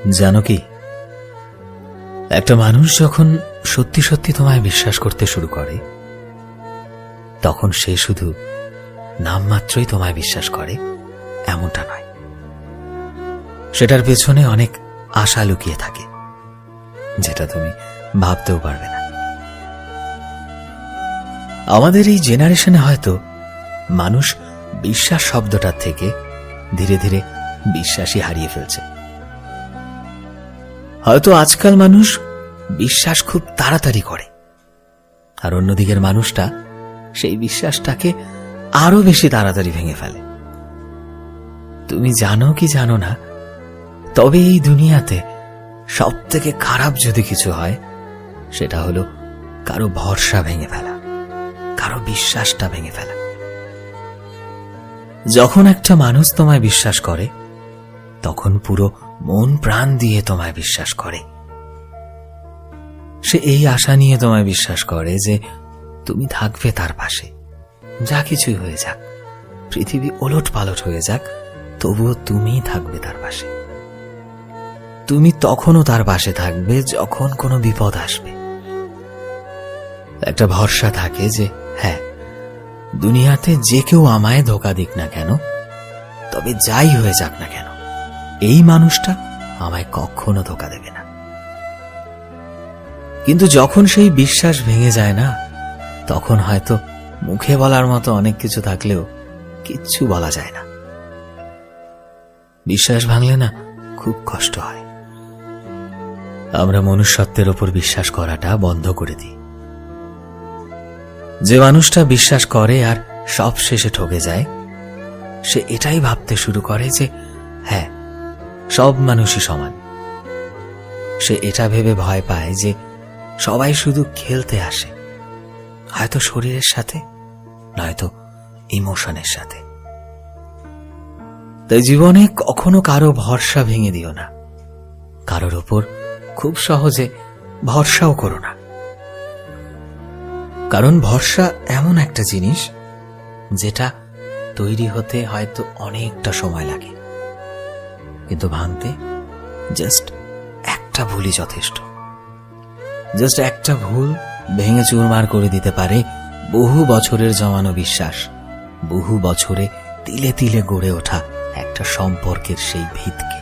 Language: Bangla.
জানো কি, একটা মানুষ যখন সত্যি সত্যি তোমায় বিশ্বাস করতে শুরু করে তখন সে শুধু নামমাত্রই তোমায় বিশ্বাস করে এমনটা নয়, সেটার পেছনে অনেক আশা লুকিয়ে থাকে যেটা তুমি ভাবতেও পারবে না। আমাদের এই জেনারেশনে হয়তো মানুষ বিশ্বাস শব্দটার থেকে ধীরে ধীরে বিশ্বাসই হারিয়ে ফেলছে। হয়তো আজকাল মানুষ বিশ্বাস খুব তাড়াতাড়ি করে, আর অন্যদিকের মানুষটা সেই বিশ্বাসটাকে আরো বেশি তাড়াতাড়ি ভেঙে ফেলে। তুমি জানো কি জানো না, তবে এই দুনিয়াতে সব থেকে খারাপ যদি কিছু হয় সেটা হলো কারো ভরসা ভেঙে ফেলা, কারো বিশ্বাসটা ভেঙে ফেলা। যখন একটা মানুষ তোমায় বিশ্বাস করে তখন পুরো মন প্রাণ দিয়ে তোমায় বিশ্বাস করে। সে এই আশা নিয়ে তোমায় বিশ্বাস করে যে তুমি থাকবে তার পাশে, যা কিছুই হয়ে যাক, পৃথিবী ওলট পালট হয়ে যাক, তবুও তুমিই থাকবে তার পাশে। তুমি তখনও তার পাশে থাকবে যখন কোনো বিপদ আসবে। একটা ভরসা থাকে যে হ্যাঁ, দুনিয়াতে যে কেউ আমায় ধোঁকা দিক না কেন, তবে যাই হয়ে যাক না কেন, এই মানুষটা আমায় কখনো ধোঁকা দেবে না। কিন্তু যখন সেই বিশ্বাস ভেঙে যায় না, তখন হয়তো মুখে বলার মতো অনেক কিছু থাকলেও কিচ্ছু বলা যায় না। বিশ্বাস ভাঙলে না খুব কষ্ট হয়। আমরা মনুষ্যত্বের ওপর বিশ্বাস করাটা বন্ধ করে দিই। যে মানুষটা বিশ্বাস করে আর সব শেষে ঠকে যায়, সে এটাই ভাবতে শুরু করে যে হ্যাঁ, সব মানুষই সমান। সে এটা ভেবে ভয় পায় যে সবাই শুধু খেলতে আসে, হয়তো শরীরের সাথে, নয়তো ইমোশনের সাথে। তাই জীবনে কখনো কারো ভরসা ভেঙে দিও না, কারোর ওপর খুব সহজে ভরসাও করো না। কারণ ভরসা এমন একটা জিনিস যেটা তৈরি হতে হয়তো অনেকটা সময় লাগে, কিন্তু ভাঙতে জাস্ট একটা ভুলই যথেষ্ট। জাস্ট একটা ভুল ভেঙে চুরমার করে দিতে পারে বহু বছরের জমানো বিশ্বাস, বহু বছরে তিলে তিলে গড়ে ওঠা একটা সম্পর্কের সেই ভিতকে।